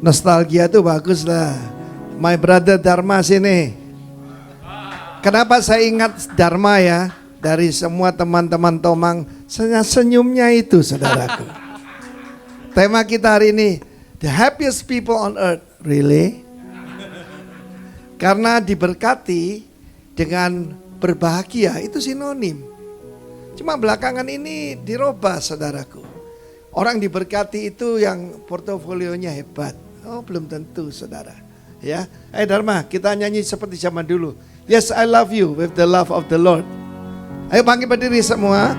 Nostalgia itu bagus lah. My brother Dharma sini. Kenapa saya ingat Dharma ya? Dari semua teman-teman Tomang, senyumnya itu saudaraku. Tema kita hari ini, the happiest people on earth. Really? Karena diberkati dengan berbahagia itu sinonim. Cuma belakangan ini dirubah saudaraku. Orang diberkati itu yang portofolionya hebat. Oh belum tentu saudara. Ya, Dharma kita nyanyi seperti zaman dulu. Yes I love you with the love of the Lord. Ayo bangkit berdiri semua.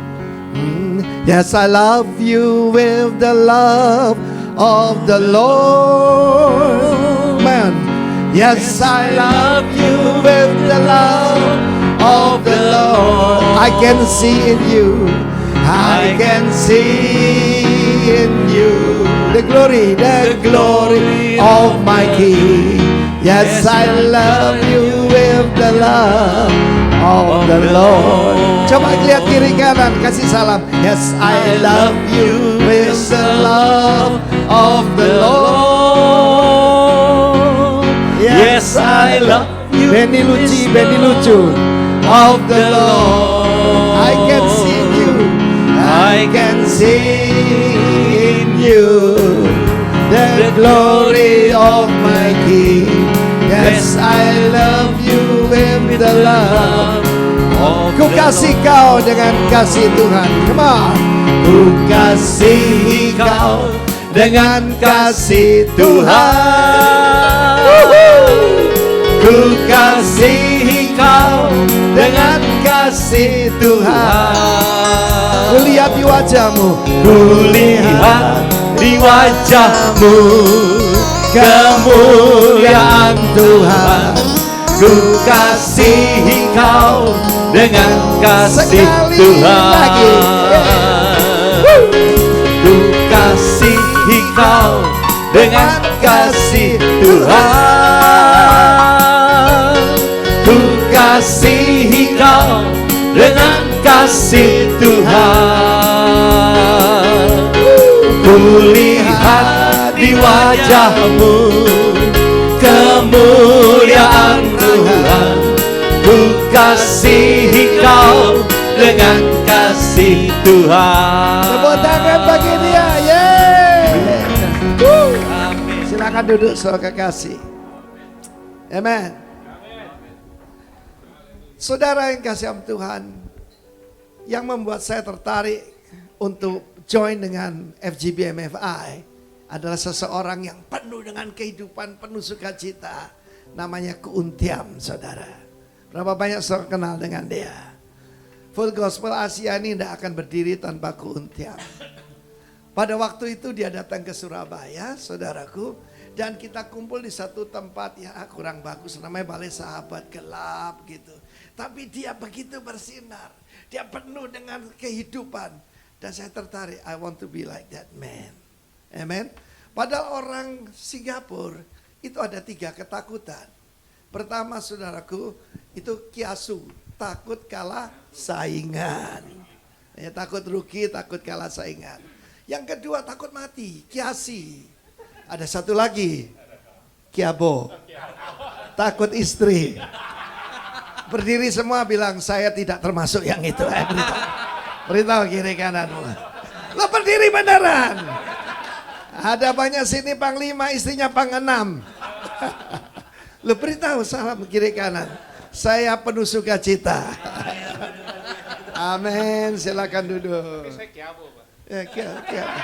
Yes I love you with the love of the Lord. Man. Yes I love you with the love of the Lord. I can see in you. I can see in you the glory of my King. Yes, I love you with the love of the Lord. Coba lihat kiri kanan, kasih salam. Yes, I love you with the love of the Lord. Yes, I love you. Benny lucu of the Lord. I can see you. I can see in you the glory of my King. Yes, I love you with the love of Ku kasih kau dengan kasih Tuhan. Come on. Ku kasih kau dengan kasih Tuhan. Ku kasih kau dengan kasih Tuhan. Kulihat di wajahmu, kulihat di wajahmu kemuliaan Tuhan. Ku kasihi kau dengan kasih Tuhan. Ku kasihi kau dengan kasih Tuhan. Ku kasihi kau dengan kasih Tuhan. Kulihat di wajahmu kemuliaan Tuhan. Ku kasihi kau dengan kasih Tuhan. Tepuk tangan bagi dia. Silakan duduk saudara kasih. Amen. Saudara yang kasih Tuhan, yang membuat saya tertarik untuk join dengan FGB MFI adalah seseorang yang penuh dengan kehidupan, penuh sukacita. Namanya Keuntiam, saudara. Berapa banyak saudara kenal dengan dia? Full Gospel Asia ini tidak akan berdiri tanpa Keuntiam. Pada waktu itu dia datang ke Surabaya, saudaraku. Dan kita kumpul di satu tempat ya kurang bagus, namanya Balai Sahabat, gelap gitu. Tapi dia begitu bersinar. Dia penuh dengan kehidupan. Dan saya tertarik, I want to be like that man. Amen. Padahal orang Singapura itu ada 3 ketakutan. Pertama saudaraku, itu kiasu, takut kalah saingan. Ya, takut rugi, takut kalah saingan. Yang kedua takut mati, kiasi. Ada satu lagi, kiabo, takut istri. Berdiri semua bilang saya tidak termasuk yang itu. Beritahu kiri kanan. Lo berdiri beneran. Ada banyak sini panglima, istrinya pangenam. Lo beritahu salam kiri kanan. Saya penuh sukacita. Amin. Silakan duduk. Saya kiabo, Pak. Ya, kiabo.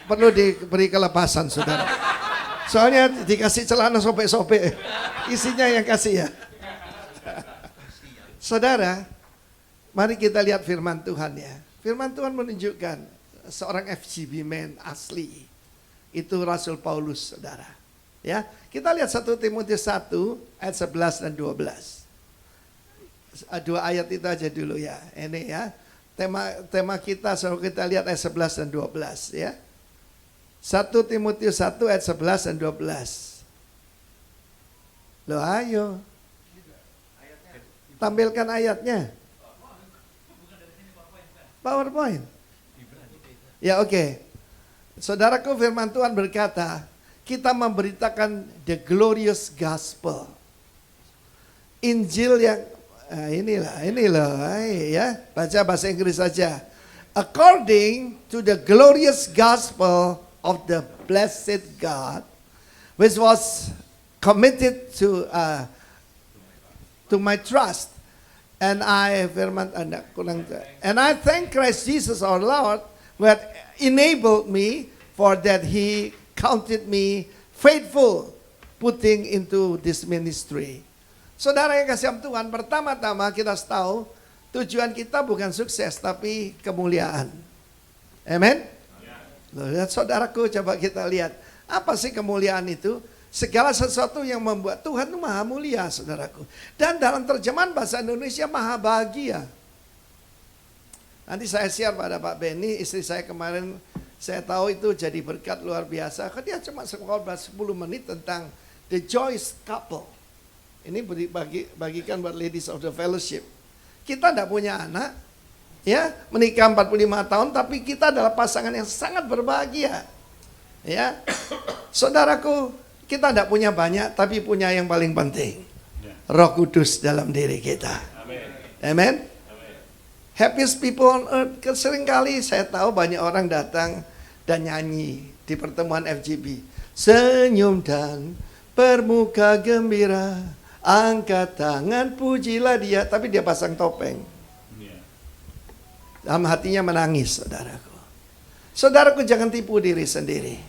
Perlu diberi kelepasan, saudara. Soalnya dikasih celana sobek-sobek. Isinya yang kasih ya. Saudara, mari kita lihat firman Tuhan ya. Firman Tuhan menunjukkan seorang FGB man asli. Itu Rasul Paulus, saudara. Ya, kita lihat 1 Timotius 1 ayat 11 dan 12. 2 ayat itu aja dulu ya. Ini ya. Tema kita selalu kita lihat ayat 11 dan 12 ya. 1 Timotius 1 ayat 11 dan 12. Loh ayo. Tampilkan ayatnya. PowerPoint. Ya oke. Saudaraku, firman Tuhan berkata, kita memberitakan the glorious gospel. Injil yang ini loh, ya, baca bahasa Inggris saja. According to the glorious gospel of the blessed God, which was committed to my trust, and I thank Christ Jesus our Lord, who had enabled me, for that He counted me faithful, putting into this ministry. Saudara yang kasih Tuhan, pertama-tama kita tahu tujuan kita bukan sukses tapi kemuliaan. Amen. Lihat saudaraku, coba kita lihat apa sih kemuliaan itu? Segala sesuatu yang membuat Tuhan itu maha mulia, saudaraku. Dan dalam terjemahan bahasa Indonesia maha bahagia. Nanti saya share pada Pak Benny, istri saya kemarin, saya tahu itu jadi berkat luar biasa. Dia cuma sekolah 10 menit tentang the joyous couple. Ini bagikan buat ladies of the fellowship. Kita tidak punya anak, ya, menikah 45 tahun, tapi kita adalah pasangan yang sangat berbahagia. Ya, saudaraku, kita tidak punya banyak, tapi punya yang paling penting, Roh Kudus dalam diri kita. Amen. Happiest people on earth. Seringkali saya tahu banyak orang datang dan nyanyi di pertemuan FGB. Senyum dan bermuka gembira, angkat tangan pujilah dia. Tapi dia pasang topeng. Dalam hatinya menangis, saudaraku. Saudaraku, jangan tipu diri sendiri.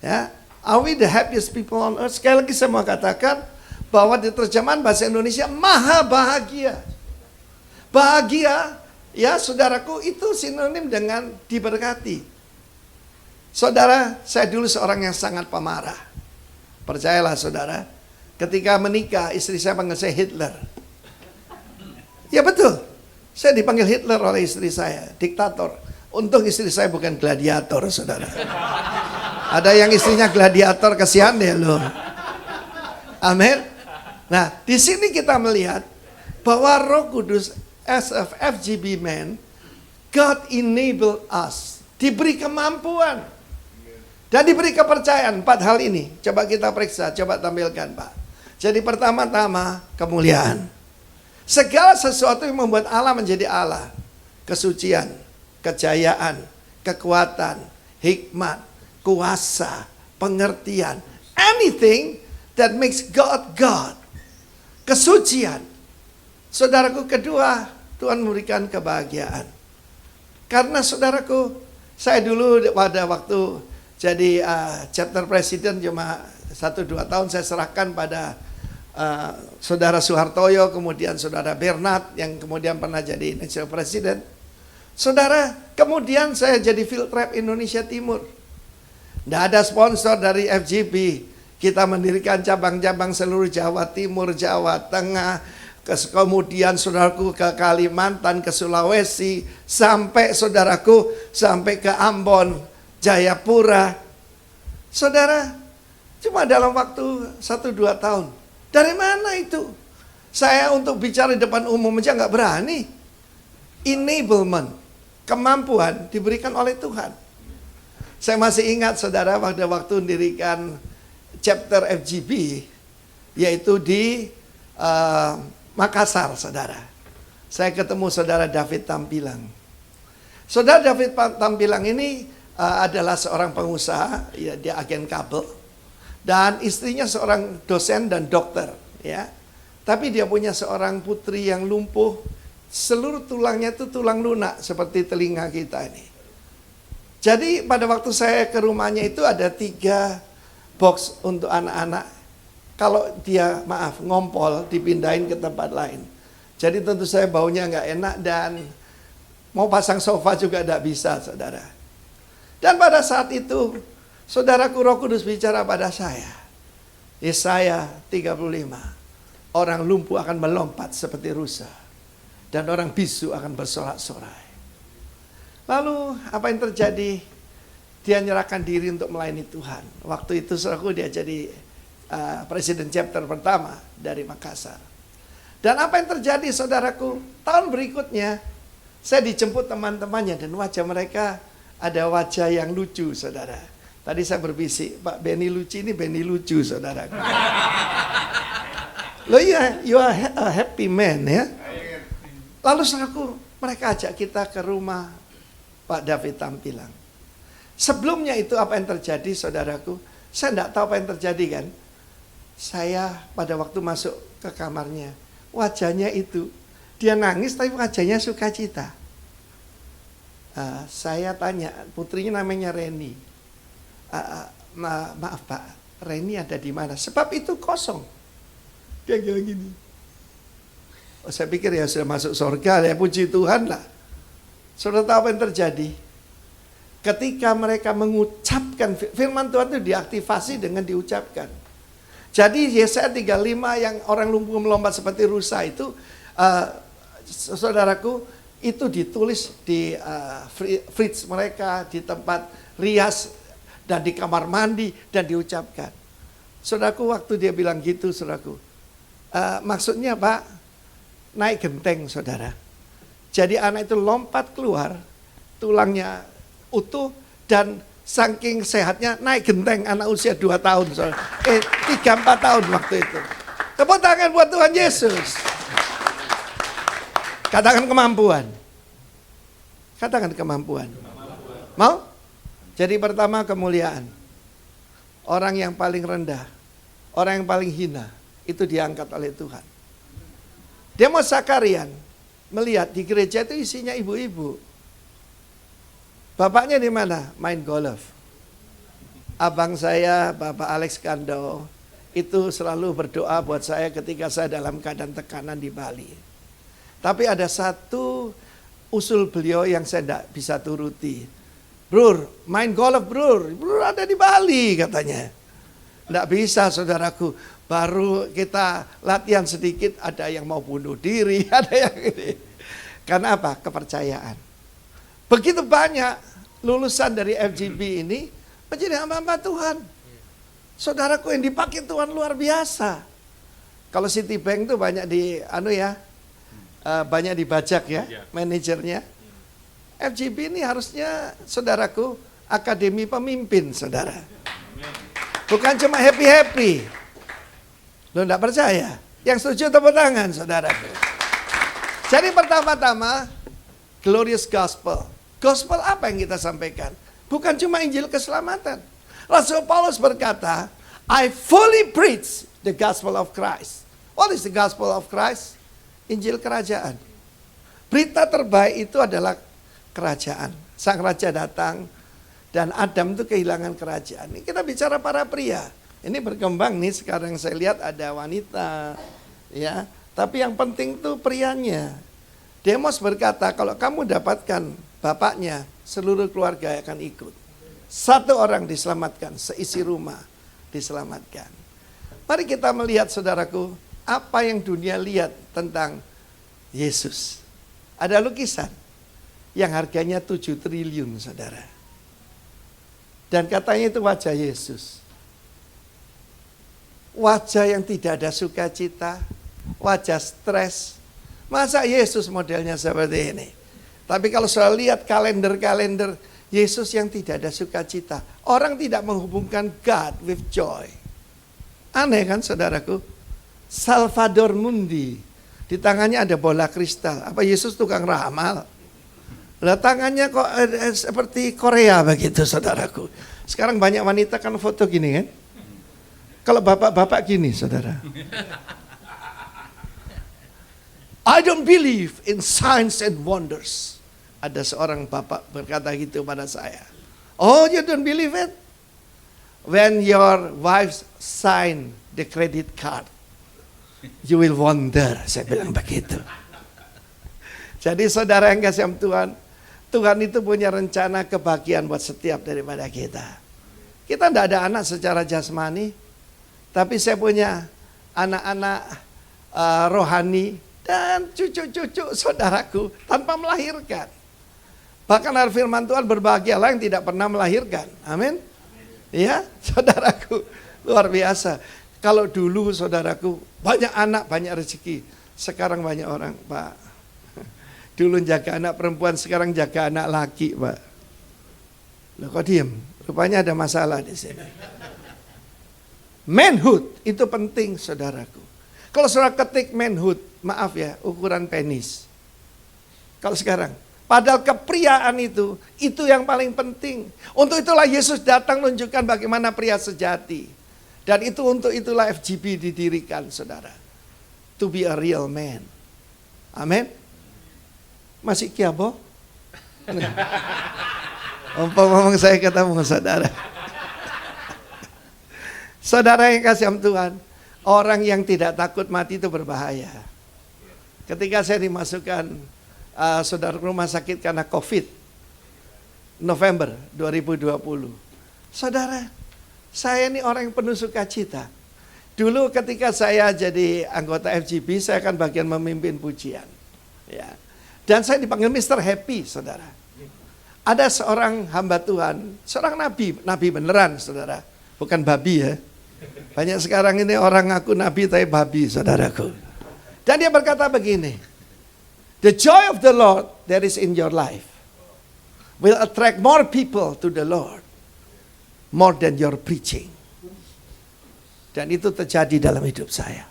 Ya, are we the happiest people on earth? Sekali lagi saya mau katakan bahwa di terjemahan bahasa Indonesia maha bahagia. Bahagia, ya saudaraku, itu sinonim dengan diberkati. Saudara, saya dulu seorang yang sangat pemarah. Percayalah saudara, ketika menikah istri saya panggil saya Hitler. Ya betul, saya dipanggil Hitler oleh istri saya, diktator. Untung istri saya bukan gladiator, saudara. Ada yang istrinya gladiator, kasihan deh loh. Amin. Nah, di sini kita melihat bahwa Roh Kudus as a FGB man, God enabled us, diberi kemampuan dan diberi kepercayaan. 4 hal ini coba kita periksa, coba tampilkan Pak. Jadi pertama-tama kemuliaan. Segala sesuatu yang membuat Allah menjadi Allah, kesucian, kejayaan, kekuatan, hikmat, kuasa, pengertian, anything that makes God God. Kesucian. Saudaraku, kedua, Tuhan memberikan kebahagiaan. Karena saudaraku, saya dulu pada waktu jadi chapter president cuma 1-2 tahun, saya serahkan pada saudara Soehartoyo, kemudian saudara Bernard yang kemudian pernah jadi national president. Saudara, kemudian saya jadi field rep Indonesia Timur. Tidak ada sponsor dari FGB. Kita mendirikan cabang-cabang seluruh Jawa Timur, Jawa Tengah, kemudian saudaraku ke Kalimantan, ke Sulawesi, sampai saudaraku sampai ke Ambon, Jayapura. Saudara, cuma dalam waktu 1-2 tahun. Dari mana itu? Saya untuk bicara di depan umum aja nggak berani. Enablement, kemampuan diberikan oleh Tuhan. Saya masih ingat saudara pada waktu mendirikan chapter FGB, yaitu di Makassar, saudara. Saya ketemu saudara David Tampilang. Saudara David Tampilang ini adalah seorang pengusaha, ya, dia agen kabel, dan istrinya seorang dosen dan dokter, ya. Tapi dia punya seorang putri yang lumpuh, seluruh tulangnya itu tulang lunak seperti telinga kita ini. Jadi pada waktu saya ke rumahnya itu ada 3 box untuk anak-anak. Kalau dia ngompol dipindahin ke tempat lain. Jadi tentu saya baunya nggak enak dan mau pasang sofa juga tidak bisa, saudara. Dan pada saat itu saudaraku, Roh Kudus bicara pada saya. Yesaya 35. Orang lumpuh akan melompat seperti rusa dan orang bisu akan bersorak-sorai. Lalu apa yang terjadi? Dia menyerahkan diri untuk melayani Tuhan. Waktu itu saudaraku dia jadi presiden chapter pertama dari Makassar. Dan apa yang terjadi saudaraku? Tahun berikutnya saya dijemput teman-temannya dan wajah mereka ada wajah yang lucu, saudara. Tadi saya berbisik, Pak Benny lucu, ini Benny lucu, saudara. Loh iya, you are a happy man ya. Lalu saudaraku, mereka ajak kita ke rumah Pak David Tampilang. Sebelumnya itu apa yang terjadi, saudaraku? Saya tidak tahu apa yang terjadi kan. Saya pada waktu masuk ke kamarnya, wajahnya itu, dia nangis tapi wajahnya sukacita. Saya tanya, putrinya namanya Reni. Maaf Pak, Reni ada di mana? Sebab itu kosong. Dia bilang gini. Oh, saya pikir ya sudah masuk surga, ya puji Tuhan lah. Saudara tahu apa yang terjadi? Ketika mereka mengucapkan firman Tuhan itu diaktifasi dengan diucapkan. Jadi Yesaya 35 yang orang lumpuh melompat seperti rusa itu, saudaraku, itu ditulis di fridge mereka, di tempat rias, dan di kamar mandi, dan diucapkan. Saudaraku, waktu dia bilang gitu, saudaraku, maksudnya Pak, naik genteng, saudara. Jadi anak itu lompat keluar, tulangnya utuh, dan saking sehatnya naik genteng anak usia 2 tahun. 3-4 tahun waktu itu. Tepuk tangan buat Tuhan Yesus. Katakan kemampuan. Katakan kemampuan. Mau? Jadi pertama kemuliaan. Orang yang paling rendah, orang yang paling hina, itu diangkat oleh Tuhan. Demos Sakarian melihat di gereja itu isinya ibu-ibu. Bapaknya di mana? Main golf. Abang saya, Bapak Alex Kando, itu selalu berdoa buat saya ketika saya dalam keadaan tekanan di Bali. Tapi ada satu usul beliau yang saya tidak bisa turuti. Brur, main golf brur ada di Bali katanya. Tidak bisa saudaraku, baru kita latihan sedikit ada yang mau bunuh diri, ada yang ini. Karena apa? Kepercayaan. Begitu banyak lulusan dari FGB ini menjadi hamba-hamba Tuhan. Saudaraku yang dipakai Tuhan luar biasa. Kalau Citibank itu banyak banyak dibajak ya, manajernya. FGB ini harusnya saudaraku akademi pemimpin, saudara. Bukan cuma happy-happy. Lo enggak percaya? Yang setuju tepuk tangan, saudaraku. Jadi pertama-tama glorious gospel. Gospel apa yang kita sampaikan? Bukan cuma Injil keselamatan. Rasul Paulus berkata, I fully preach the gospel of Christ. What is the gospel of Christ? Injil kerajaan. Berita terbaik itu adalah kerajaan. Sang raja datang dan Adam itu kehilangan kerajaan. Ini kita bicara para pria. Ini berkembang nih, sekarang saya lihat ada wanita, ya. Tapi yang penting tuh prianya. Demos berkata, kalau kamu dapatkan bapaknya, seluruh keluarga akan ikut. Satu orang diselamatkan, seisi rumah diselamatkan. Mari kita melihat, saudaraku, apa yang dunia lihat tentang Yesus. Ada lukisan yang harganya 7 triliun, saudara. Dan katanya itu wajah Yesus. Wajah yang tidak ada sukacita, wajah stres. Masa Yesus modelnya seperti ini? Tapi kalau saya lihat kalender-kalender Yesus yang tidak ada sukacita, orang tidak menghubungkan God with joy. Aneh kan saudaraku? Salvador Mundi, di tangannya ada bola kristal. Apa Yesus tukang ramal? Lah tangannya kok seperti Korea begitu, saudaraku. Sekarang banyak wanita kan foto gini kan? Kalau bapak-bapak gini, saudara. I don't believe in signs and wonders. Ada seorang bapak berkata gitu pada saya. Oh, you don't believe it? When your wife sign the credit card, you will wonder. Saya bilang begitu. Jadi saudara yang kasih Tuhan, Tuhan itu punya rencana kebahagiaan buat setiap daripada kita. Kita tidak ada anak secara jasmani, tapi saya punya anak-anak rohani dan cucu-cucu saudaraku tanpa melahirkan. Bahkan hari firman Tuhan, berbahagialah yang tidak pernah melahirkan. Amin. Ya, saudaraku, luar biasa. Kalau dulu saudaraku banyak anak, banyak rezeki. Sekarang banyak orang, Pak. Dulu jaga anak perempuan, sekarang jaga anak laki, Pak. Loh kok diem? Rupanya ada masalah di sini. Manhood itu penting saudaraku. Kalau saudara ketik manhood, maaf ya, ukuran penis. Kalau sekarang, padahal kepriaan itu yang paling penting. Untuk itulah Yesus datang menunjukkan bagaimana pria sejati. Dan untuk itulah FGB didirikan saudara. To be a real man. Amin. Masih kiabo? Ngomong saya ketemu saudara. Saudara yang kasih Tuhan, orang yang tidak takut mati itu berbahaya. Ketika saya dimasukkan saudara ke rumah sakit karena COVID, November 2020. Saudara, saya ini orang yang penuh sukacita. Dulu ketika saya jadi anggota FGB, saya akan bagian memimpin pujian. Ya. Dan saya dipanggil Mr. Happy, saudara. Ada seorang hamba Tuhan, seorang nabi beneran, saudara. Bukan babi ya. Banyak sekarang ini orang ngaku nabi tapi babi, saudaraku. Dan dia berkata begini, the joy of the Lord that is in your life will attract more people to the Lord more than your preaching. Dan itu terjadi dalam hidup saya.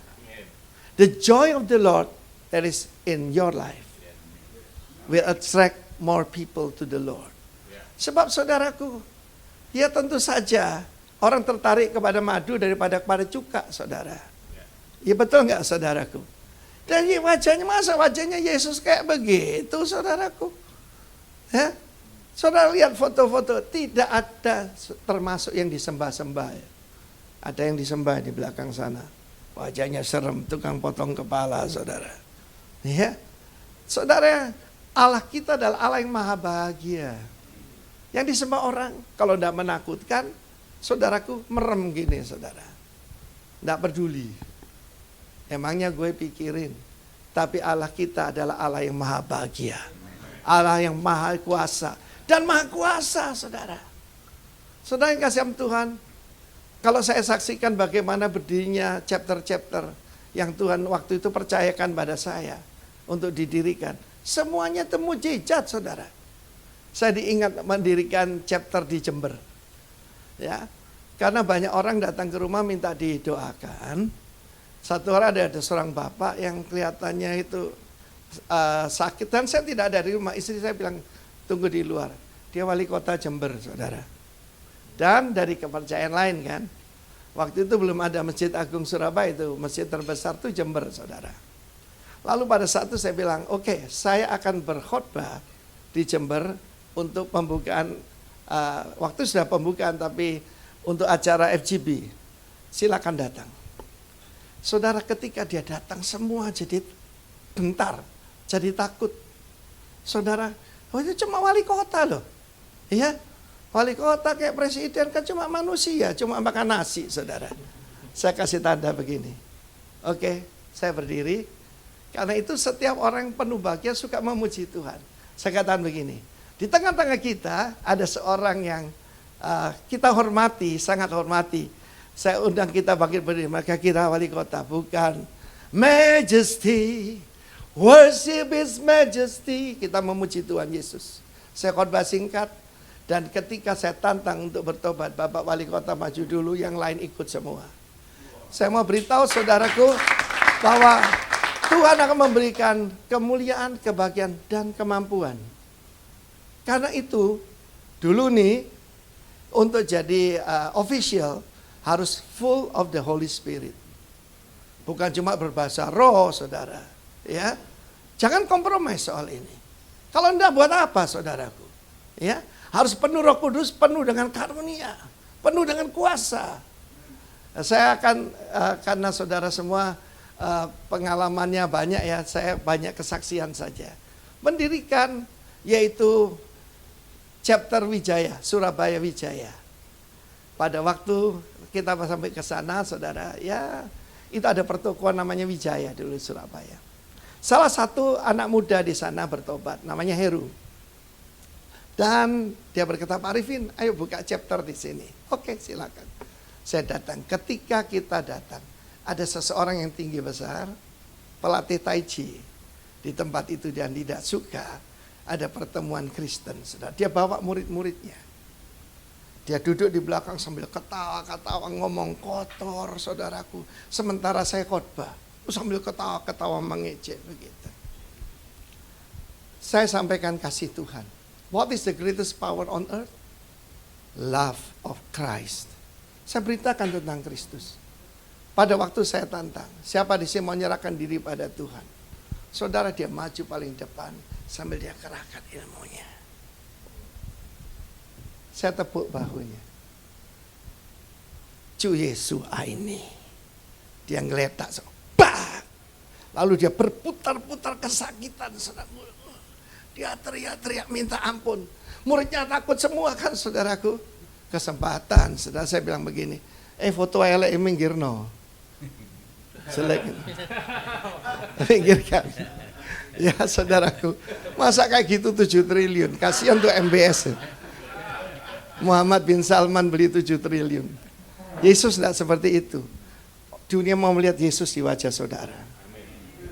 The joy of the Lord that is in your life will attract more people to the Lord. Sebab saudaraku, ya tentu saja orang tertarik kepada madu daripada kepada cuka, saudara. Ya betul nggak saudaraku? Dan ya masa wajahnya Yesus kayak begitu, saudaraku? Ya? Saudara lihat foto-foto, tidak ada termasuk yang disembah-sembah. Ya. Ada yang disembah di belakang sana. Wajahnya serem, tukang potong kepala, saudara. Ya, saudara, Allah kita adalah Allah yang maha bahagia. Yang disembah orang, kalau tidak menakutkan, saudaraku merem gini, saudara. Tidak peduli. Emangnya gue pikirin. Tapi Allah kita adalah Allah yang maha bahagia. Allah yang maha kuasa. Dan maha kuasa, saudara. Saudara yang kasih Tuhan, kalau saya saksikan bagaimana berdirinya chapter-chapter yang Tuhan waktu itu percayakan pada saya untuk didirikan. Semuanya temu mujizat, saudara. Saya diingat mendirikan chapter di Jember. Ya, karena banyak orang datang ke rumah minta didoakan. Satu hari ada seorang bapak yang kelihatannya itu sakit. Dan saya tidak ada di rumah. Istri saya bilang, tunggu di luar. Dia wali kota Jember, saudara. Dan dari kepercayaan lain kan. Waktu itu belum ada Masjid Agung Surabaya, itu masjid terbesar itu Jember, saudara. Lalu pada saat itu saya bilang, oke, saya akan berkhotbah di Jember untuk pembukaan, waktu sudah pembukaan tapi untuk acara FGB, silakan datang. Saudara, ketika dia datang semua jadi gentar, jadi takut. Saudara, oh itu cuma wali kota loh. Iya, wali kota kayak presiden kan cuma manusia, cuma makan nasi, saudara. Saya kasih tanda begini. Oke, saya berdiri. Karena itu setiap orang penuh bahagia suka memuji Tuhan. Saya katakan begini, di tengah-tengah kita ada seorang yang kita hormati, sangat hormati. Saya undang kita bangkit berdiri, maka kita wali kota, bukan Majesty, worship His Majesty. Kita memuji Tuhan Yesus. Saya khotbah singkat, dan ketika saya tantang untuk bertobat, Bapak Wali Kota maju dulu, yang lain ikut semua. Saya mau beritahu saudaraku bahwa Tuhan akan memberikan kemuliaan, kebahagiaan, dan kemampuan. Karena itu, dulu nih, untuk jadi official, harus full of the Holy Spirit. Bukan cuma berbahasa roh, saudara. Ya, jangan kompromi soal ini. Kalau enggak, buat apa, saudaraku? Ya, harus penuh Roh Kudus, penuh dengan karunia, penuh dengan kuasa. Saya akan, karena saudara semua pengalamannya banyak ya, saya banyak kesaksian saja. Mendirikan yaitu chapter Wijaya, Surabaya Wijaya. Pada waktu kita sampai ke sana, saudara, ya itu ada pertokoan namanya Wijaya dulu Surabaya. Salah satu anak muda di sana bertobat, namanya Heru. Dan dia berkata, Pak Arifin, ayo buka chapter di sini. Oke, silakan. Saya datang. Ketika kita datang, ada seseorang yang tinggi besar, pelatih Tai Chi. Di tempat itu dia tidak suka ada pertemuan Kristen. Dia bawa murid-muridnya. Dia duduk di belakang sambil ketawa-ketawa ngomong kotor saudaraku. Sementara saya khotbah sambil ketawa-ketawa mengejek begitu. Saya sampaikan kasih Tuhan. What is the greatest power on earth? Love of Christ. Saya beritakan tentang Kristus. Pada waktu saya tantang, siapa di sini mau menyerahkan diri pada Tuhan? Saudara, dia maju paling depan sambil dia kerahkan ilmunya. Saya tepuk bahunya. Cu Yesus ini. Dia ngeletak. Bah! Lalu dia berputar-putar kesakitan. Dia teriak-teriak minta ampun. Muridnya takut semua kan saudaraku. Kesempatan. Saudara saya bilang begini. Foto elek minggir no. Selek. Minggir kan. Ya saudaraku. Masa kayak gitu 7 triliun. Kasihan tuh MBS. Muhammad bin Salman beli 7 triliun. Yesus tidak seperti itu. Dunia mau melihat Yesus di wajah saudara.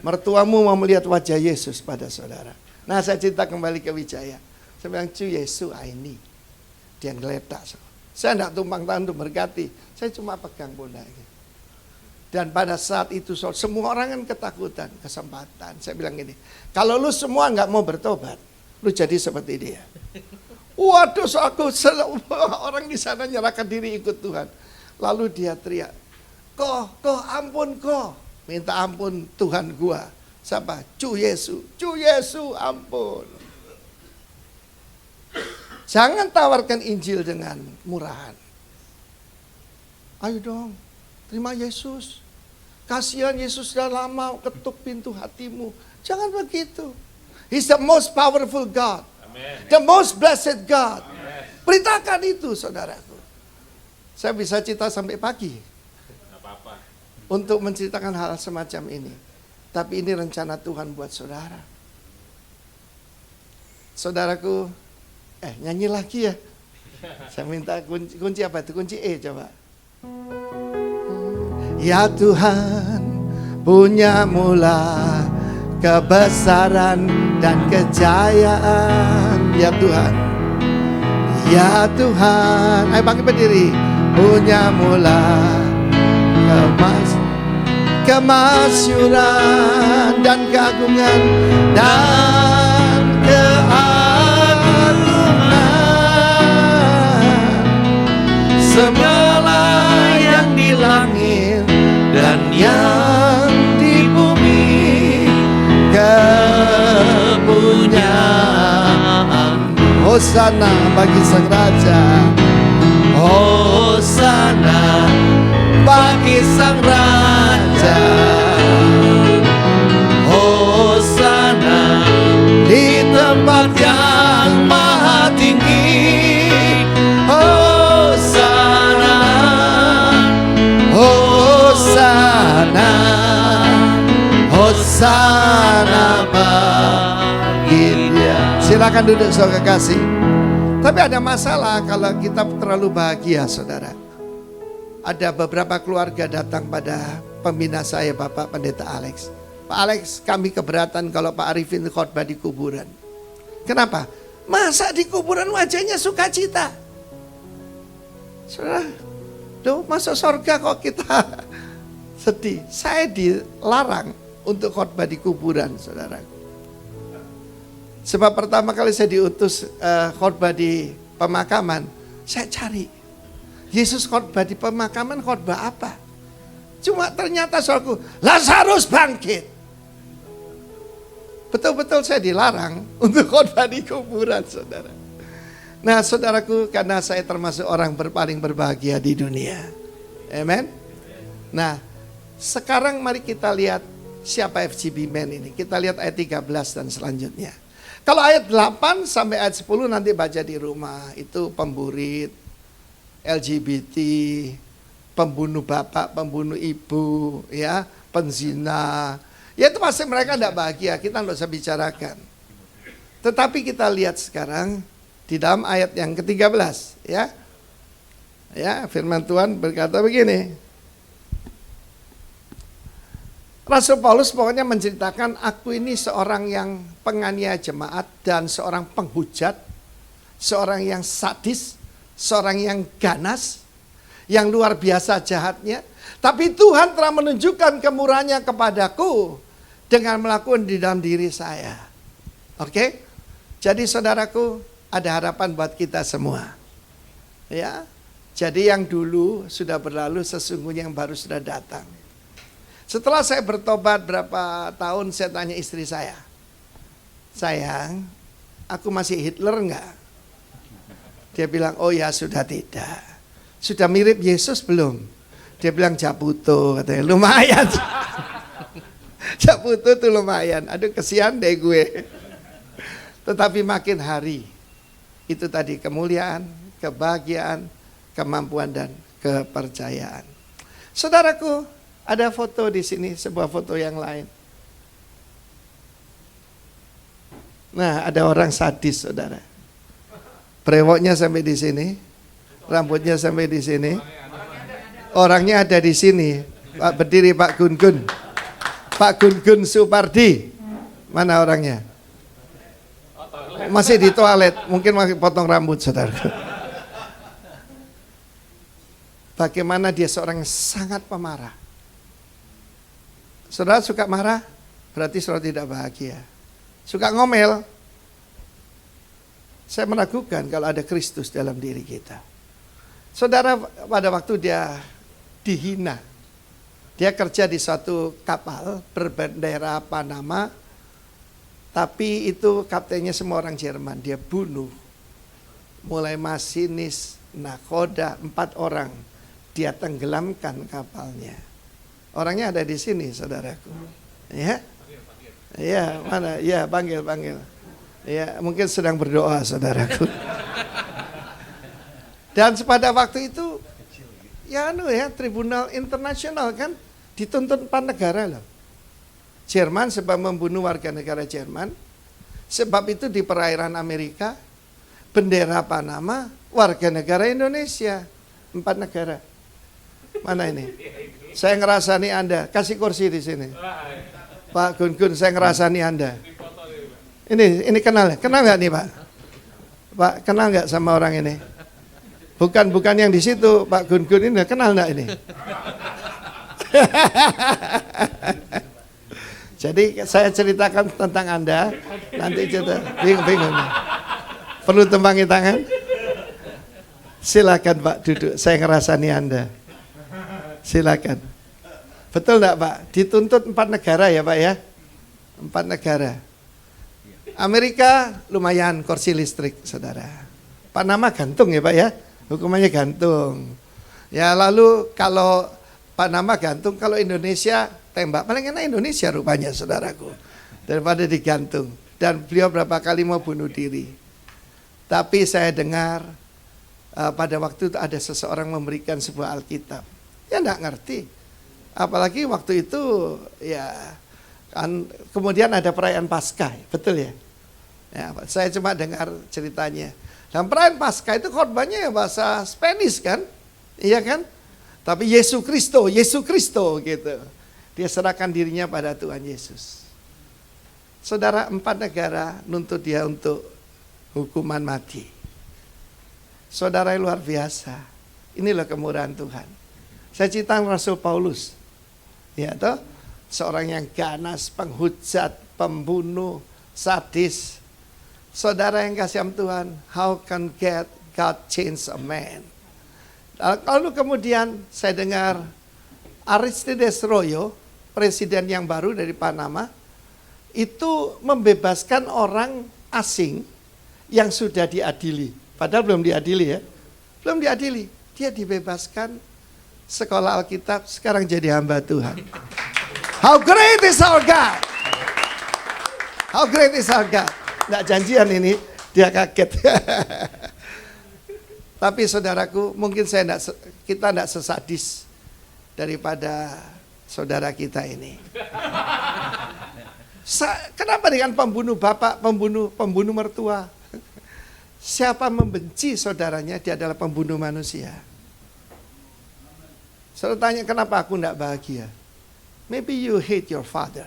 Mertuamu mau melihat wajah Yesus pada saudara. Nah saya cerita kembali ke Wijaya. Saya bilang, cu Yesus ini. Dia ngeletak. Saya tidak tumpang tangan untuk berkati. Saya cuma pegang pundaknya. Dan pada saat itu semua orang kan ketakutan. Kesempatan. Saya bilang gini. Kalau lu semua nggak mau bertobat. Lu jadi seperti dia. Waduh, aku orang di sana nyerahkan diri ikut Tuhan. Lalu dia teriak, Koh, ampun koh. Minta ampun Tuhan gua. Siapa? Cu Yesus, ampun. Jangan tawarkan Injil dengan murahan. Ayo dong, terima Yesus. Kasihan Yesus sudah lama ketuk pintu hatimu. Jangan begitu. He's the most powerful God. The most blessed God. Beritakan itu saudaraku. Saya bisa cerita sampai pagi. Untuk menceritakan hal semacam ini. Tapi ini rencana Tuhan buat saudara. Saudaraku, nyanyi lagi ya. Saya minta kunci apa itu? Kunci E coba. Ya Tuhan, punya mula kebesaran dan kejayaan. Ya Tuhan, ya Tuhan. Ayo bangkit berdiri. Punya mula kemasyuran dan keagungan dan keagungan. Segala yang di langit dan yang di bumi kepunyaan. Hosana bagi sang raja. Hosana bagi sang raja. Hosana di tempat yang maha tinggi. Hosana, Hosana, Hosana bagi dia. Silakan duduk saudara kasih. Tapi ada masalah kalau kita terlalu bahagia saudara. Ada beberapa keluarga datang pada pembina saya Bapak Pendeta Alex. Pak Alex, kami keberatan kalau Pak Arifin khotbah di kuburan. Kenapa? Masa di kuburan wajahnya sukacita? Saudara, masuk surga kok kita sedih. Saya dilarang untuk khotbah di kuburan saudara. Sebab pertama kali saya diutus khotbah di pemakaman, saya cari. Yesus khotbah di pemakaman, khotbah apa? Cuma ternyata saudaraku, Lazarus bangkit. Betul-betul saya dilarang untuk khotbah di kuburan saudara. Nah saudaraku, karena saya termasuk orang paling berbahagia di dunia. Amen. Nah sekarang mari kita lihat siapa FGB Man ini. Kita lihat ayat 13 dan selanjutnya. Kalau ayat 8 sampai ayat 10 nanti baca di rumah. Itu pemburit, LGBT, pembunuh bapak, pembunuh ibu, ya, penzina. Ya itu pasti mereka tidak bahagia, kita tidak usah bicarakan. Tetapi kita lihat sekarang di dalam ayat yang ke-13, ya. Ya, firman Tuhan berkata begini. Rasul Paulus pokoknya menceritakan, aku ini seorang yang penganiaya jemaat dan seorang penghujat, seorang yang sadis, seorang yang ganas, yang luar biasa jahatnya. Tapi Tuhan telah menunjukkan kemurahannya kepadaku dengan melakukan di dalam diri saya. Oke? Jadi saudaraku, ada harapan buat kita semua. Ya. Jadi yang dulu sudah berlalu, sesungguhnya yang baru sudah datang. Setelah saya bertobat berapa tahun, saya tanya istri saya, sayang, aku masih Hitler enggak? Dia bilang, oh ya sudah tidak. Sudah mirip Yesus belum? Dia bilang Caputo, katanya lumayan. Caputo tuh lumayan. Aduh kesian deh gue. Tetapi makin hari itu tadi kemuliaan, kebahagiaan, kemampuan dan kepercayaan. Saudaraku, ada foto di sini, sebuah foto yang lain. Nah, ada orang sadis, saudara. Brewoknya sampai di sini, rambutnya sampai di sini. Orangnya ada di sini. Pak berdiri Pak Gun-Gun. Pak Gun-Gun Supardi. Mana orangnya? Masih di toilet, mungkin masih potong rambut, saudara. Bagaimana dia seorang yang sangat pemarah. Saudara suka marah, berarti saudara tidak bahagia. Suka ngomel, saya meragukan kalau ada Kristus dalam diri kita. Saudara, pada waktu dia dihina, dia kerja di suatu kapal berbendera Panama, tapi itu kaptennya semua orang Jerman. Dia bunuh, mulai masinis, nakoda, 4 orang. Dia tenggelamkan kapalnya. Orangnya ada di sini, saudaraku. Ya, ya mana? Ya, panggil. Ya, mungkin sedang berdoa, saudaraku. Dan pada waktu itu, Tribunal Internasional kan dituntut 4 negara loh. Jerman sebab membunuh warga negara Jerman, sebab itu di perairan Amerika, bendera Panama, warga negara Indonesia, 4 negara. Mana ini? Saya ngerasani Anda, kasih kursi di sini. Pak Gun-Gun, saya ngerasani Anda. Ini kenal nggak nih Pak? Pak kenal nggak sama orang ini? Bukan yang di situ, Pak Gun-Gun ini kenal nggak ini? Jadi saya ceritakan tentang Anda, nanti cerita bingung. Perlu tembangi tangan? Silakan Pak duduk, saya ngerasani Anda. Silakan. Betul enggak Pak? Dituntut 4 negara ya Pak ya? 4 negara. Amerika lumayan kursi listrik, saudara. Panama gantung ya Pak ya? Hukumannya gantung. Ya lalu kalau Panama gantung, kalau Indonesia tembak. Paling enak Indonesia rupanya, saudaraku. Daripada digantung. Dan beliau berapa kali mau bunuh diri. Tapi saya dengar pada waktu itu ada seseorang memberikan sebuah Alkitab. Ya enggak ngerti. Apalagi waktu itu ya kan, kemudian ada perayaan Paskah, betul ya? Ya, saya cuma dengar ceritanya. Dan perayaan Paskah itu korbannya ya bahasa Spanish kan? Iya kan? Tapi Yesus Kristo gitu. Dia serahkan dirinya pada Tuhan Yesus. Saudara, 4 negara nuntut dia untuk hukuman mati. Saudara yang luar biasa. Inilah kemurahan Tuhan. Saya cerita Rasul Paulus. Ya toh, seorang yang ganas, penghujat, pembunuh, sadis. Saudara yang kasih Tuhan, how can God change a man? Lalu kemudian saya dengar Aristides Royo, presiden yang baru dari Panama, itu membebaskan orang asing yang sudah diadili. Padahal belum diadili ya. Belum diadili. Dia dibebaskan, sekolah Alkitab, sekarang jadi hamba Tuhan. How great is our God? How great is our God? Nggak janjian ini, dia kaget. Tapi saudaraku, mungkin kita tidak sesadis daripada saudara kita ini. Kenapa dengan pembunuh bapak, pembunuh mertua? Siapa membenci saudaranya, dia adalah pembunuh manusia. Saudara tanya, kenapa aku tidak bahagia? Maybe you hate your father.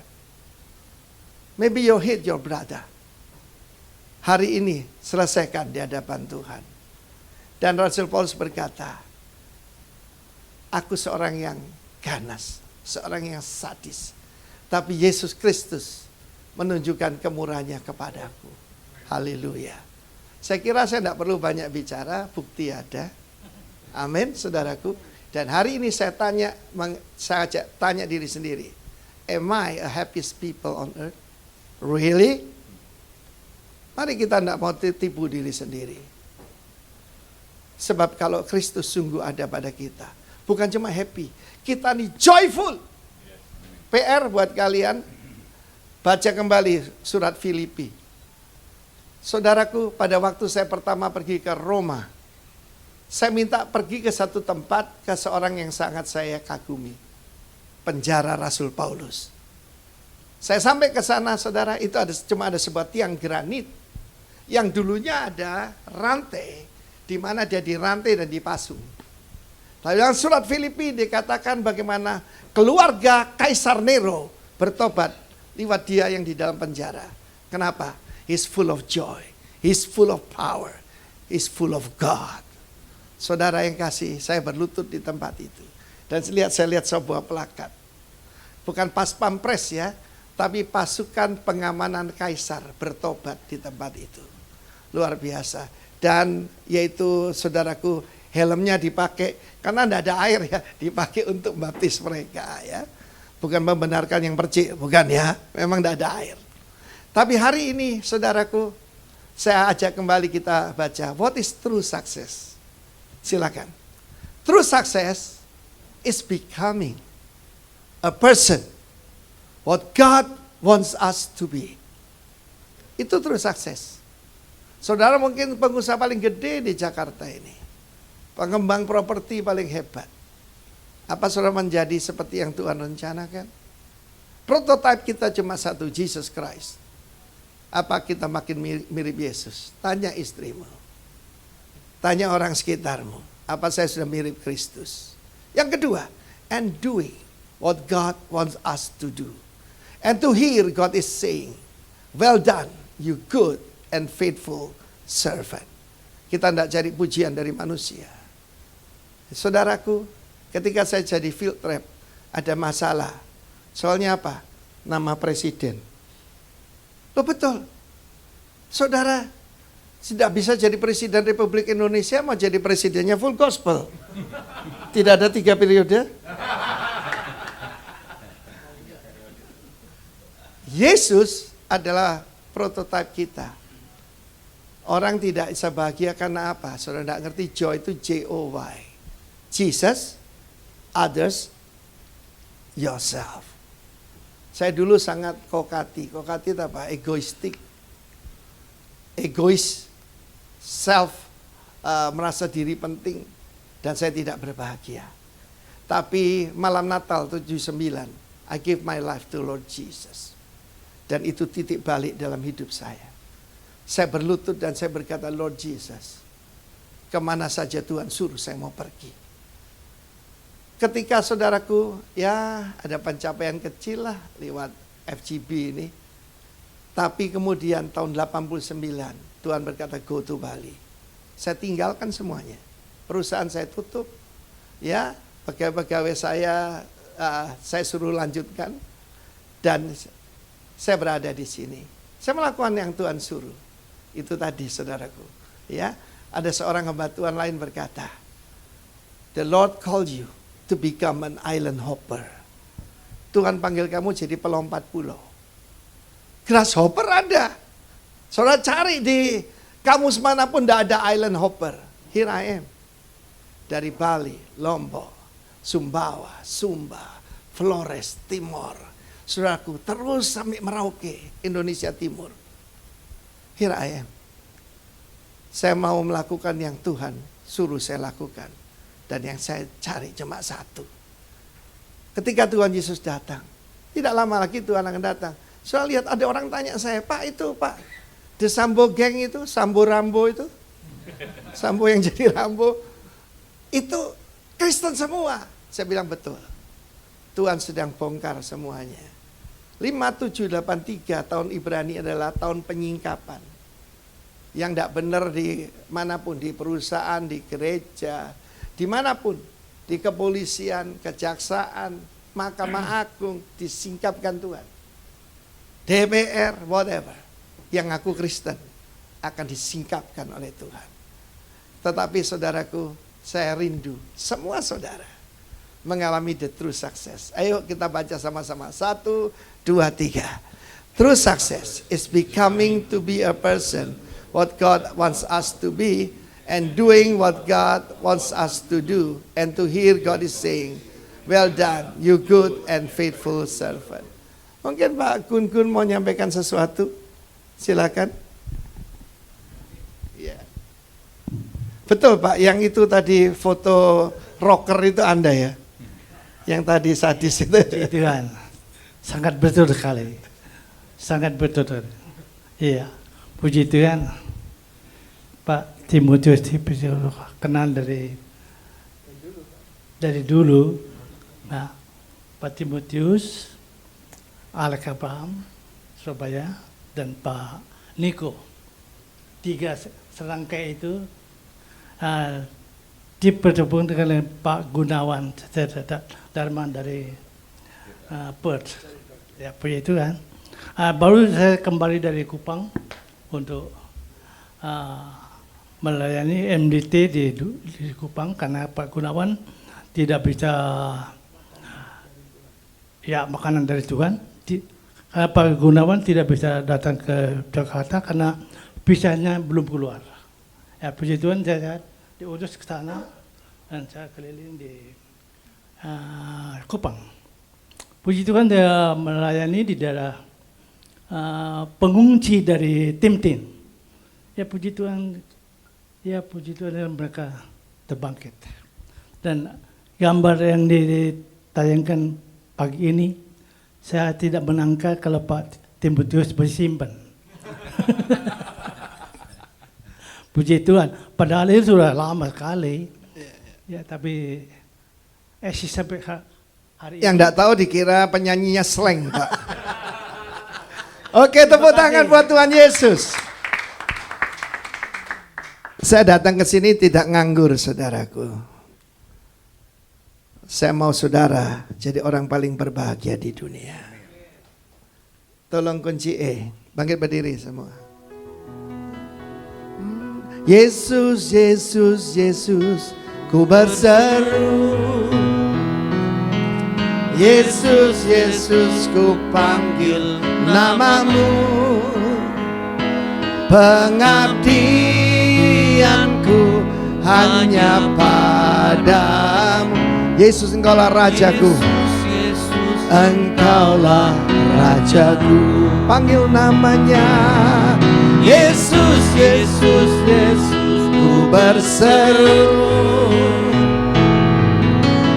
Maybe you hate your brother. Hari ini selesaikan di hadapan Tuhan. Dan Rasul Paulus berkata, aku seorang yang ganas, seorang yang sadis. Tapi Yesus Kristus menunjukkan kemurahannya kepadaku. Haleluya. Saya kira saya tidak perlu banyak bicara, bukti ada. Amin, saudaraku. Dan hari ini saya tanya diri sendiri. Am I a happiest people on earth? Really? Mari kita tidak mau tipu diri sendiri. Sebab kalau Kristus sungguh ada pada kita, bukan cuma happy, kita ini joyful. PR buat kalian, baca kembali surat Filipi. Saudaraku, pada waktu saya pertama pergi ke Roma, saya minta pergi ke satu tempat, ke seorang yang sangat saya kagumi. Penjara Rasul Paulus. Saya sampai ke sana, saudara, itu cuma ada sebuah tiang granit yang dulunya ada rantai, di mana dia dirantai dan dipasung. Lalu dalam surat Filipi dikatakan bagaimana keluarga Kaisar Nero bertobat lewat dia yang di dalam penjara. Kenapa? He's full of joy, he's full of power, he's full of God. Saudara yang kasih, saya berlutut di tempat itu. Dan saya lihat sebuah plakat. Bukan pas pampres ya, tapi pasukan pengamanan Kaisar bertobat di tempat itu. Luar biasa. Dan yaitu saudaraku, helmnya dipakai karena tidak ada air ya, dipakai untuk baptis mereka ya. Bukan membenarkan yang percik, bukan ya, memang tidak ada air. Tapi hari ini saudaraku, saya ajak kembali kita baca, what is true success? Silakan. True success is becoming a person what God wants us to be. Itu true success. Saudara mungkin pengusaha paling gede di Jakarta ini. Pengembang properti paling hebat. Apa saudara menjadi seperti yang Tuhan rencanakan? Prototipe kita cuma satu, Jesus Christ. Apa kita makin mirip Yesus? Tanya istrimu. Tanya orang sekitarmu. Apa saya sudah mirip Kristus? Yang kedua, and doing what God wants us to do. And to hear God is saying, well done, you good and faithful servant. Kita tidak cari pujian dari manusia. Saudaraku, ketika saya jadi field rep, ada masalah. Soalnya apa? Nama presiden. Loh betul. Saudara, tidak bisa jadi presiden Republik Indonesia, mau jadi presidennya full gospel. Tidak ada 3 periode. Yesus adalah prototipe kita. Orang tidak bisa bahagia karena apa? Saudara tidak ngerti joy itu J-O-Y. Jesus, others, yourself. Saya dulu sangat kokati. Kokati itu apa? Egoistik. Egois, self, merasa diri penting. Dan saya tidak berbahagia. Tapi malam Natal 79, I give my life to Lord Jesus. Dan itu titik balik dalam hidup saya. Saya berlutut dan saya berkata, Lord Jesus, kemana saja Tuhan suruh saya mau pergi. Ketika saudaraku, ya ada pencapaian kecil lah lewat FGB ini. Tapi kemudian tahun 89, Tuhan berkata, go to Bali. Saya tinggalkan semuanya. Perusahaan saya tutup. Ya, pegawai-pegawai saya suruh lanjutkan. Dan saya berada di sini. Saya melakukan yang Tuhan suruh. Itu tadi saudaraku. Ya, ada seorang hamba Tuhan lain berkata, the Lord called you to become an island hopper. Tuhan panggil kamu jadi pelompat pulau. Grasshopper ada. Saudara cari di kamus manapun tidak ada island hopper. Here I am. Dari Bali, Lombok, Sumbawa, Sumba, Flores, Timor. Saudaraku, terus sampai Merauke, Indonesia Timur. Here I am. Saya mau melakukan yang Tuhan suruh saya lakukan. Dan yang saya cari cuma satu. Ketika Tuhan Yesus datang, tidak lama lagi Tuhan akan datang. Saya lihat ada orang tanya saya, Pak itu Pak, The Sambo Gang itu, Sambo Rambo itu. Sambo yang jadi Rambo. Itu Kristen semua. Saya bilang betul. Tuhan sedang bongkar semuanya. 5783 tahun Ibrani adalah tahun penyingkapan. yang tidak benar di manapun, di perusahaan, di gereja, dimanapun, di kepolisian, kejaksaan, Mahkamah Agung, disingkapkan Tuhan. DPR, whatever, yang ngaku Kristen akan disingkapkan oleh Tuhan. Tetapi saudaraku, saya rindu semua saudara mengalami the true success. Ayo kita baca sama-sama. 1, 2, 3. True success is becoming to be a person what God wants us to be and doing what God wants us to do, and to hear God is saying, well done, you good and faithful servant. Mungkin Pak Gun mau nyampaikan sesuatu. Silakan. Ya. Betul Pak, yang itu tadi foto rocker itu Anda ya? Yang tadi sadis itu. Itu kan sangat betul sekali. Sangat betul. Iya, puji Tuhan. Pak Timotius kenal dari dulu. Nah, Pak Timotius, Alex Abraham, Surabaya, dan Pak Niko. 3 serangkai itu dipertemukan dengan Pak Gunawan Darman dari Perth. Ya, puji Tuhan. Baru saya kembali dari Kupang untuk melayani MDT di Kupang karena Pak Gunawan tidak bisa makanan dari Tuhan. Karena Pak Gunawan tidak bisa datang ke Jakarta karena visanya belum keluar. Ya, puji Tuhan saya diurus ke sana dan saya keliling di Kupang. Puji Tuhan saya melayani di daerah pengungsi dari tim-tim. Ya puji Tuhan mereka terbangkit. Dan gambar yang ditayangkan pagi ini, saya tidak menangka kalau Pak Timotius bersimpan. Puji Tuhan, padahal itu sudah lama sekali. Ya tapi sampai hari yang tidak tahu dikira penyanyinya slang Pak. Oke, tepuk tangan buat Tuhan Yesus. Saya datang ke sini tidak nganggur, saudaraku. Saya mau saudara jadi orang paling berbahagia di dunia. Tolong kunci E. Bangkit berdiri semua. Yesus, Yesus, Yesus, ku berseru. Yesus, Yesus, ku panggil namamu. Pengabdianku hanya padamu. Yesus, engkaulah rajaku. Engkaulah rajaku. Panggil namanya. Yesus, Yesus, Yesus, ku berseru.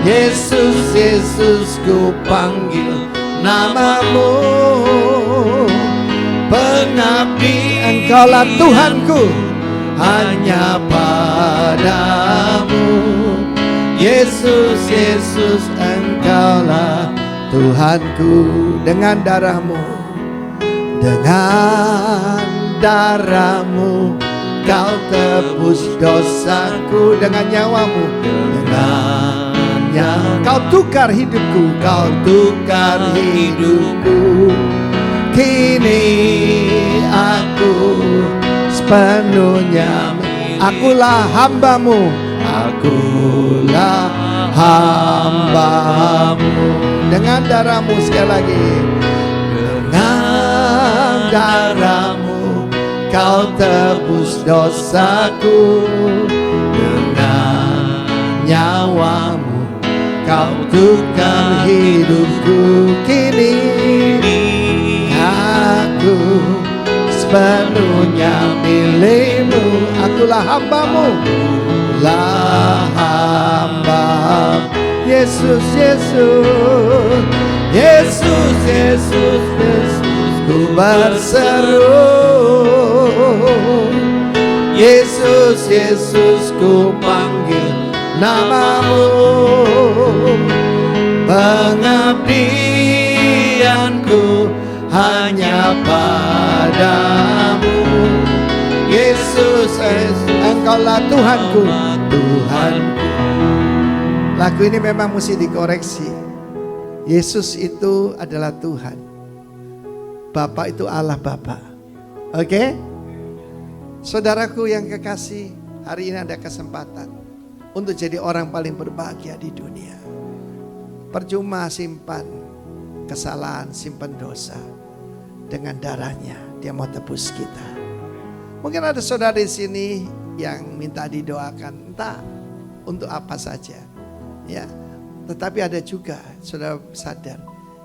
Yesus, Yesus, ku panggil namamu. Pengabdi, engkaulah Tuhanku, hanya padamu. Yesus, Yesus, engkaulah Tuhanku. Dengan darahmu, dengan darahmu, kau tebus dosaku. Dengan nyawamu, kau tukar hidupku, kau tukar hidupku. Kini aku sepenuhnya, akulah hambamu, akulah hambamu. Dengan darahmu, sekali lagi, dengan darahmu kau tebus dosaku. Dengan nyawamu kau tukar hidupku. Kini aku sepenuhnya milikmu. Akulah hambamu, lah hambamu. Yesus, Yesus, Yesus, Yesus, Yesus, ku berseru. Yesus, Yesus, ku panggil namamu. Pengabdianku hanya padamu. Yesus, Yesus, Engkaulah Tuhanku, Tuhanku. Lagu ini memang mesti dikoreksi. Yesus itu adalah Tuhan. Bapa itu Allah Bapa. Oke? Saudaraku yang kekasih, hari ini ada kesempatan untuk jadi orang paling berbahagia di dunia. Percuma simpan kesalahan, simpan dosa. Dengan darahnya dia mau tebus kita. Mungkin ada saudara di sini yang minta didoakan, entah untuk apa saja. Ya, tetapi ada juga saudara sadar,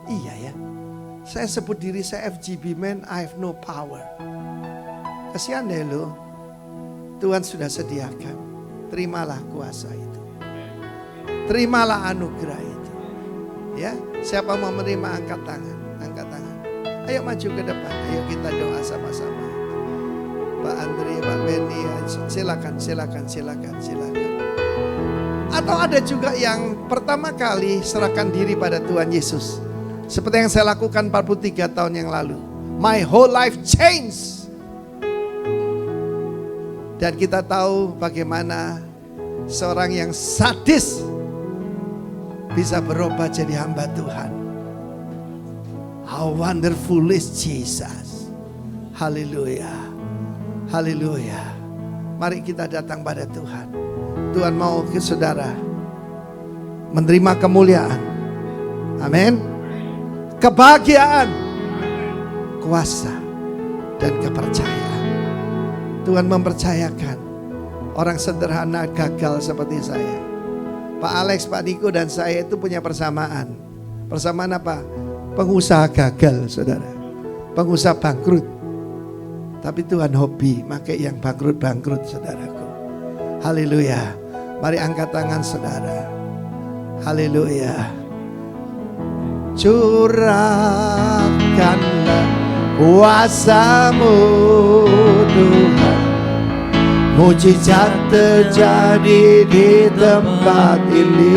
iya ya, saya sebut diri saya FGB man, I have no power. Kasihan deh lo, Tuhan sudah sediakan. Terimalah kuasa itu, terimalah anugerah itu. Ya, siapa mau menerima angkat tangan, angkat tangan. Ayo maju ke depan, ayo kita doa sama-sama. Pak Andri, Pak Benny, silakan. Atau ada juga yang pertama kali serahkan diri pada Tuhan Yesus. Seperti yang saya lakukan 43 tahun yang lalu. My whole life changed. Dan kita tahu bagaimana seorang yang sadis bisa berubah jadi hamba Tuhan. How wonderful is Jesus. Haleluya. Haleluya. Mari kita datang pada Tuhan. Tuhan mau ke saudara menerima kemuliaan. Amin. Kebahagiaan, kuasa, dan kepercayaan. Tuhan mempercayakan orang sederhana gagal seperti saya. Pak Alex, Pak Niko, dan saya itu punya persamaan. Persamaan apa? Pengusaha gagal, saudara. Pengusaha bangkrut. Tapi Tuhan hobi pakai yang bangkrut-bangkrut, saudaraku. Haleluya. Mari angkat tangan saudara. Haleluya. Curahkanlah kuasa-Mu Tuhan. Mujizat terjadi di tempat ini.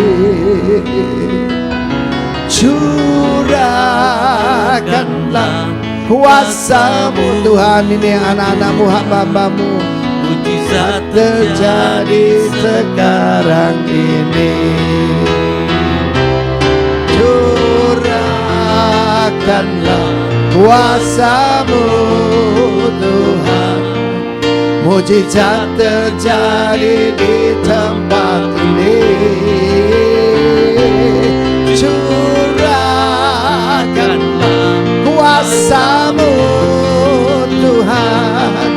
Curahkanlah kuasa-Mu Tuhan. Ini anak-anak-Mu, hamba-hamba-Mu. Mujizat terjadi sekarang ini. Curahkanlah kuasa-Mu Tuhan. Mujizat terjadi di tempat ini. Curahkanlah kuasa-Mu Tuhan.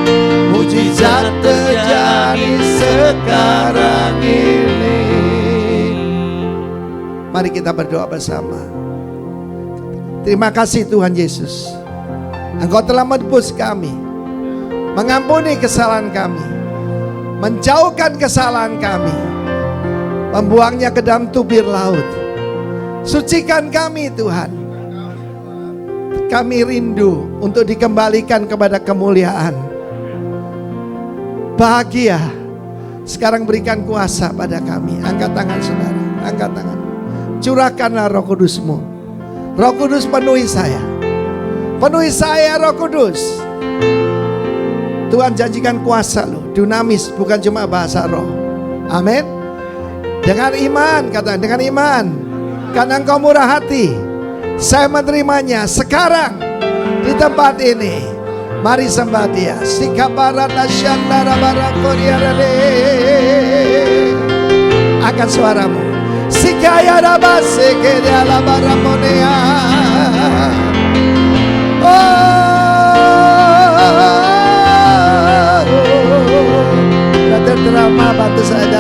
Mujizat terjadi sekarang ini. Mari kita berdoa bersama. Terima kasih Tuhan Yesus. Engkau telah menebus kami, mengampuni kesalahan kami, menjauhkan kesalahan kami, membuangnya ke dalam tubir laut. Sucikan kami Tuhan. Kami rindu untuk dikembalikan kepada kemuliaan, bahagia. Sekarang berikan kuasa pada kami. Angkat tangan saudara, angkat tangan. Curahkanlah Roh Kudus-Mu. Roh Kudus penuhi saya. Penuhi saya Roh Kudus. Tuhan janjikan kuasa loh, dinamis, bukan cuma bahasa roh. Amin. Dengan iman, kata dengan iman. Karena Engkau murah hati, saya menerimanya sekarang di tempat ini. Mari sembah Dia. Sikabarata syandara barakoriarade. Angkat suaramu. Sikaya rabase kedia baramonea. Oh, terdrama batu saja.